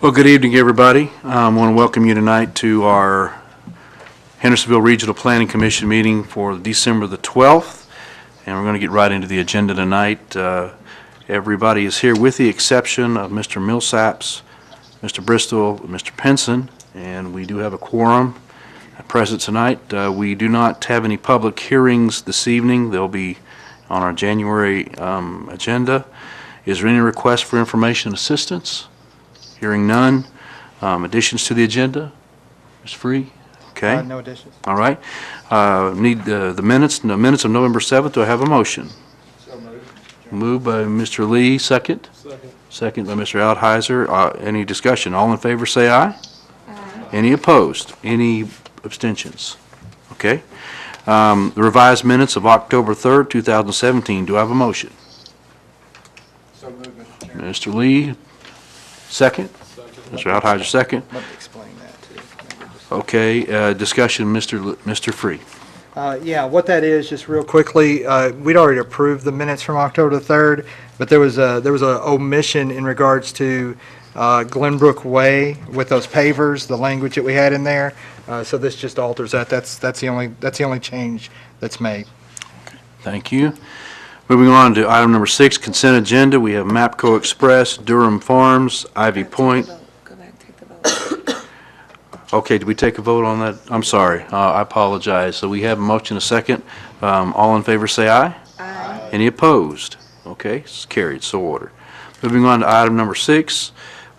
Well, good evening, everybody. I want to welcome you tonight to our Hendersonville Regional Planning Commission meeting for December the 12th, and we're going to get right into the agenda tonight. Everybody is here with the exception of Mr. Millsaps, Mr. Bristol, Mr. Penson, and we do have a quorum present tonight. We do not have any public hearings this evening. They'll be on our January agenda. Is there any request for information assistance? Hearing none. Additions to the agenda? Ms. Free? Okay. No additions. All right. Need the minutes of November 7th. Do I have a motion? So moved. Moved by Mr. Lee, second. Second by Mr. Altheiser. Any discussion? All in favor say aye. Aye. Any opposed? Any abstentions? Okay. The revised minutes of October 3rd, 2017. Do I have a motion? So moved, Mr. Chairman. Mr. Lee, second. Mr. Altheiser, second. Let me explain that too. Okay. Discussion, Mr. Free. Yeah, what that is, just real quickly, we'd already approved the minutes from October the 3rd, but there was a omission in regards to Glenbrook Way with those pavers, the language that we had in there. So this just alters that. That's the only change that's made. Thank you. Moving on to item number 6, consent agenda. We have Mapco Express, Durham Farms, Ivy Point. Go back, take the vote. Okay, did we take a vote on that? I'm sorry. I apologize. So we have a motion, a second. All in favor say aye. Aye. Any opposed? Okay, it's carried, so ordered. Moving on to item number 6,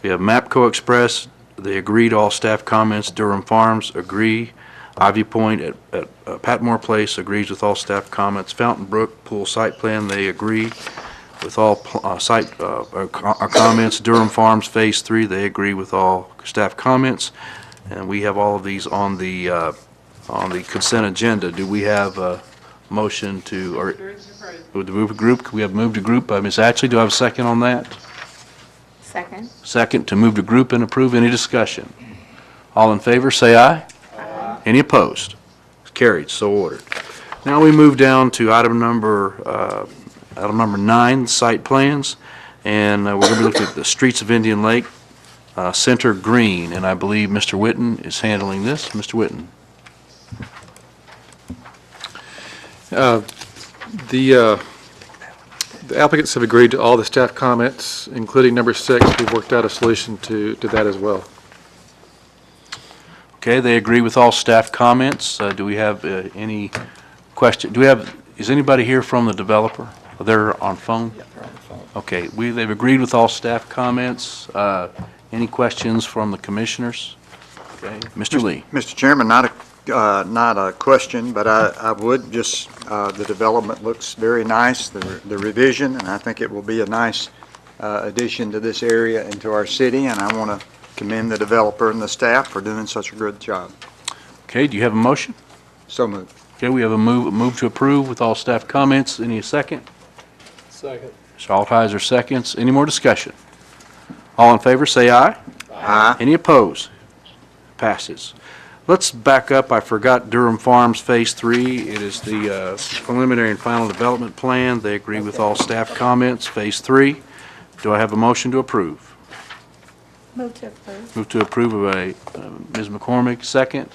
we have Mapco Express. They agreed all staff comments. Durham Farms agree. Ivy Point at Patmore Place agrees with all staff comments. Fountain Brook Pool Site Plan, they agree with all comments. Durham Farms Phase 3, they agree with all staff comments. And we have all of these on the consent agenda. Do we have a motion to, or to move a group? Can we have moved a group by Ms. Ashley? Do I have a second on that? Second. Second to move to group and approve. Any discussion? All in favor say aye. Aye. Any opposed? Carried, so ordered. Now we move down to item number 9, site plans, and we're going to be looking at the streets of Indian Lake, Center Green, and I believe Mr. Witten is handling this. Mr. Witten. The applicants have agreed to all the staff comments, including number 6. We've worked out a solution to that as well. Okay, they agree with all staff comments. Do we have any question? Is anybody here from the developer? They're on phone? Yeah, they're on the phone. Okay, they've agreed with all staff comments. Any questions from the commissioners? Okay, Mr. Lee. Mr. Chairman, not a question, but I would just, the development looks very nice, the revision, and I think it will be a nice addition to this area and to our city, and I want to commend the developer and the staff for doing such a good job. Okay, do you have a motion? So moved. Okay, we have a move to approve with all staff comments. Any second? Second. Mr. Altheiser seconds. Any more discussion? All in favor say aye. Aye. Any opposed? Passes. Let's back up. I forgot Durham Farms Phase 3. It is the preliminary and final development plan. They agree with all staff comments. Phase 3. Do I have a motion to approve? Move to approve. Move to approve by Ms. McCormick. Second.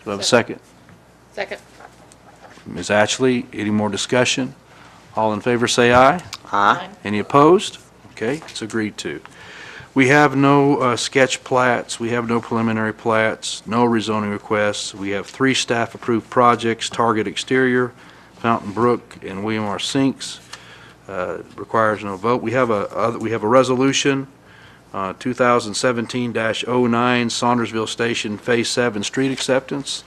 Do I have a second? Second. Ms. Ashley, any more discussion? All in favor say aye. Aye. Any opposed? Okay, it's agreed to. We have no sketch plats, we have no preliminary plats, no rezoning requests. We have 3 staff-approved projects: Target Exterior, Fountain Brook, and William R. Sinks. Requires no vote. We have a resolution, 2017-09, Saundersville Station Phase 7 street acceptance.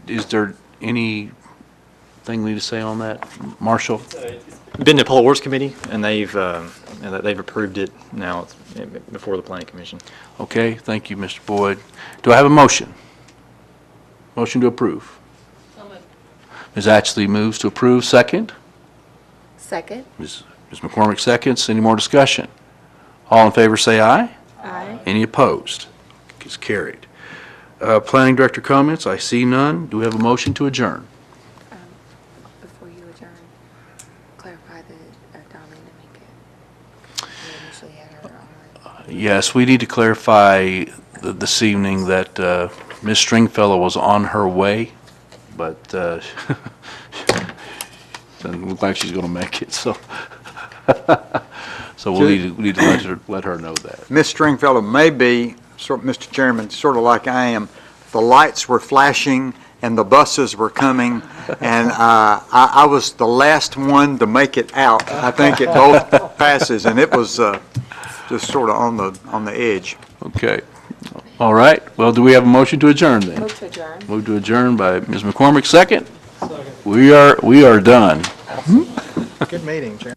Is there anything we need to say on that, Marshall? Been to Public Works Committee, and they've approved it now before the Planning Commission. Okay, thank you, Mr. Boyd. Do I have a motion? Motion to approve. Ms. Ashley moves to approve. Second. Second. Ms. McCormick seconds. Any more discussion? All in favor say aye. Aye. Any opposed? It's carried. Planning Director comments. I see none. Do we have a motion to adjourn? Before you adjourn, clarify the Darlene and make it. Yes, we need to clarify this evening that Ms. Stringfellow was on her way, but doesn't look like she's going to make it, so. So we need to let her know that. Ms. Stringfellow may be, Mr. Chairman, sort of like I am. The lights were flashing and the buses were coming, and I was the last one to make it out. I think at both passes, and it was just sort of on the edge. Okay. All right. Well, do we have a motion to adjourn then? Move to adjourn. Move to adjourn by Ms. McCormick, second. We are done. Good meeting, Chairman.